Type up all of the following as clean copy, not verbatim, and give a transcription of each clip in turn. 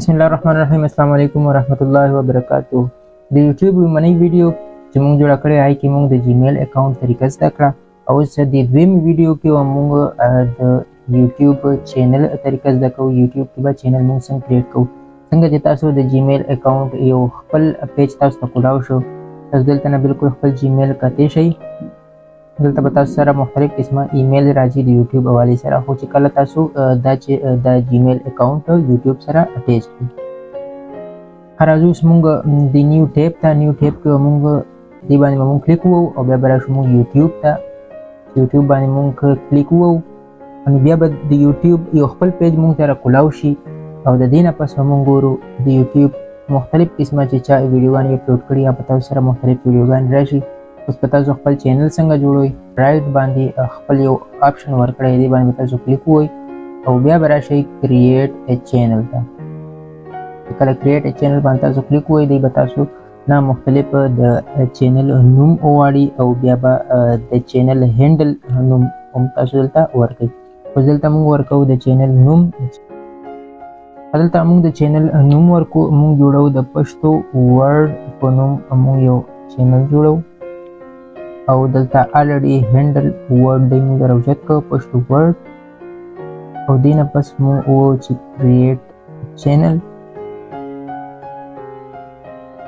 बिस्मिल्लाहिर्रहमानिर्रहीम अस्सलाम वालेकुम वरहमतुल्लाहि वबरकातुहू د YouTube لومړنۍ ویډیو چې موږ جوړه کړې هغې کې موږ د جیمیل اکاونټ طریقه زده کړه او اوس د دویمې ویډیو کې به موږ د YouTube چینل طریقه زده کوو. YouTube کې به چینل موږ څنګه کریټ کوو. څنګه چې تاسو د جیمیل اکاونټ یو خپل پیج تاسو ته کولاو شو، تاسو دلته نه بالکل خپل جیمیل کتی شئ. دلته به تاسو سره مختلف قسمه ایمیل راځي د YouTube حوالې سره، خو چې کله تاسو دا جیمیل اکاونټ YouTube سره اټیچ کړئ. راځو اوس موږ د نیو ټیب ته، نیو ټیب کې به موږ دې باندې به موږ کلیک ووهو او بیا به راشو موږ یوټیوب ته. یوټیوب باندې موږ کلیک ووهو نو بیا به د یوټیوب یو خپل پیج موږ ته راکولاو شي او د دې نه پس به موږ ګورو د یوټیوب مختلف قسمه چې چا ویډیوګانې اپلوډ کړي یا په تاسو سره مختلف ویډیوګانې راشي. اوس په تاسو خپل چینل څنګه جوړوئ، رایټ باندې خپل یو آپشن ورکړی دی، باندې به تاسو کلیک ووهئ او بیا به راشئ کریټ ا چینل ته. کله کریټ ا چینل باندې تاسو کلیک ووهئ دی به تاسو نه مختلف د چینل نوم وغواړي او بیا به د چینل هینډل نوم هم تاسو دلته ورکړئ. اوس دلته موږ ورکوو د چینل نوم. دلته موږ د چینل نوم ورکو، موږ جوړو د پښتو ورډ په نوم موږ یو چینل جوړو او دلته الریډي هینډل ورډ دی موږ راوچت کوو پښتو ورډ او دې نه پس موږ ووایو چې کریټ چینل.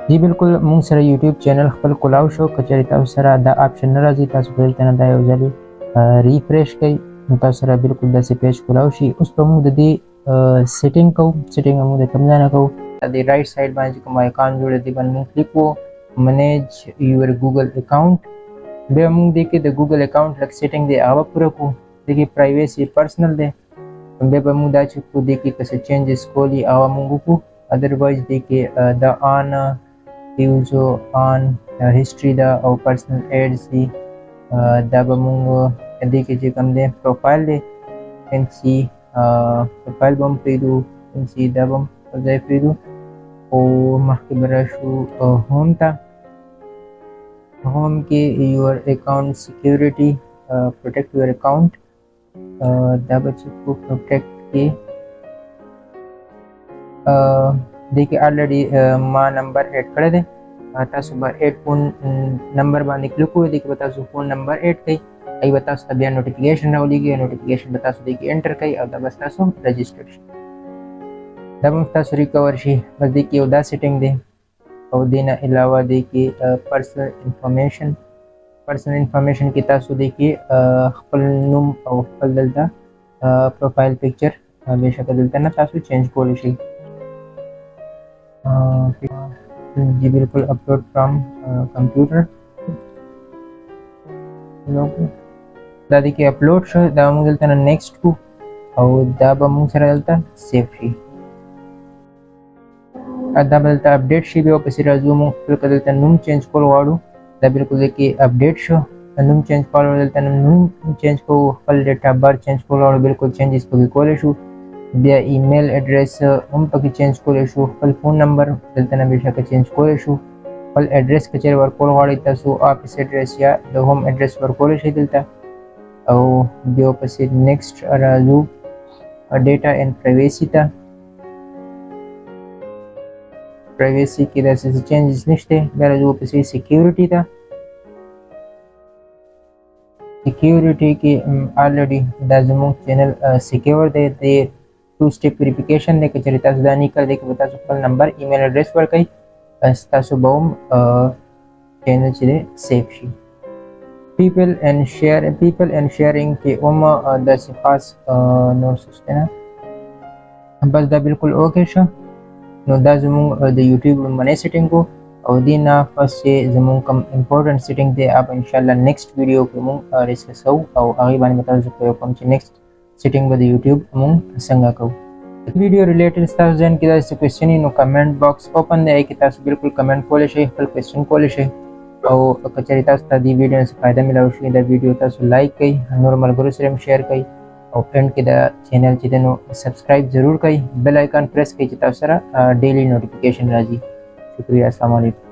جی بالکل موږ سره یوټیوب چینل خپل کولاو شو. که چېرې تاسو سره دا آپشن نه راځي، تاسو به دلته نه دا یو ځلې ریفریش کړئ نو تاسو سره بالکل داسې پیج کولاو شي. اوس به موږ د دې سیټینګ کوو. سیټینګ موږ د کوم ځای نه کوو؟ د رایټ سایډ باندې چې کوم آیکان جوړ دی باندې موږ کلیک ووهو، منیج یور ګوګل اکاونټ. بیا موږ دې کې د ګوګل اکاونټ لږ سیټینګ دی هغه پوره کړو. دې کې پرایویسي پرسنل دی، بیا به موږ دا چې کړو دې کې که څه چینجز کولی هغه موږ وکړو. ادروایز دې کې د آن یوزو آن هسټري ده او پرسنل ایډز دي. دا به موږ دې کې چې کوم دی پروفایل دی فینسي پروفایل به هم پرېږدو، فینسي دا به هم پر ځای پرېږدو او مخکې به راشو هوم ته. होम के your account security protect your account दा बच्चे को प्रोटेक्ट के देखिए ऑलरेडी मां नंबर ऐड कर दे तासु बा ऐड फोन नंबर बांधे क्लिक हुए देखिए बता सो फोन नंबर ऐड कई आई बता सो तब नोटिफिकेशन रावली गई नोटिफिकेशन बता सो देखिए एंटर कई और दा बता सो रजिस्ट्रेशन दब बता सो रिकवर शी बस देखिए उदा सेटिंग दे और देना अलावा देखिए पर्सनल इंफॉर्मेशन की तासु देखिए खपल नुम और खपल दलता प्रोफाइल पिक्चर बेशक दलता ना तासु चेंज कोली शई जी बिल्कुल अपलोड फ्रॉम कंप्यूटर दा देखिए अपलोड शो दा मुझे दलता ना नेक्स्ट को और दा बा मुझे सरा दलता सेव शई دا بلته اپډیټ شي. بیا پسې راځو موږ خپل دلته نوم چینج کول غواړو. دا بالکل کې اپډیټ شو. نوم چینج کول دلته نوم چینج کوو، خپل ډیټ اف بارت چینج کول غواړو، بالکل چینجز پکې کولی شو. بیا ایمیل اډرس هم پکې چینج کولی شو، خپل فون نمبر دلته نه بېشکه چینج کولی شو. خپل اډرس که چېرې ورکول غواړئ تاسو آفیس اډرس یا د ہوم اډرس ورکولی شئ دلته. او بیا پسې نیکسټ راځو ډیټا اینډ پرایویسي ته. प्राइवेसी की दस चेंजेस नशते मेरा जो पसी सिक्योरिटी था सिक्योरिटी की ऑलरेडी दा जमो चैनल सिक्योर दे 2 स्टेप वेरिफिकेशन दे के चरिता सुधानी कर दे के बता सो फोन नंबर ईमेल एड्रेस पर कई तासो बम चैनल चले safe she people and sharing के ओम द खास नो सुस्तेना बस दा बिल्कुल ओके शो نو دا زموږ د یوټیوب لومړنۍ سیټینګ وو او دې نه فرست چې زموږ کوم امپورټنټ سیټینګ دی هغه به انشاءالله نیکسټ ویډیو کې موږ ډسکس کوو او هغې باندې به تاسو پوه کوم چې نیکسټ سیټینګ به د یوټیوب موږ څنګه کوو. ویډیو ریلیټډ ستاسو ذهن کې داسې کوېسچن وي نو کمنټ باکس اوپن دی، هغې کې تاسو بالکل کمنټ کولی شئ، خپل کوېسچن کولی شئ. او که چېرې تاسو ته دې ویډیو نه څه فایده میلاو شي دا ویډیو تاسو لایک کړئ، نور ملګرو سره هم شیر کړئ او اینڈ کې دا چینل چې دی نو سبسکرایب ضرور کړئ، بیل آیکن پریس کړئ چې تاسو سره ډیلی نوټیفیکیشن راځي. شکریہ، السلام علیکم.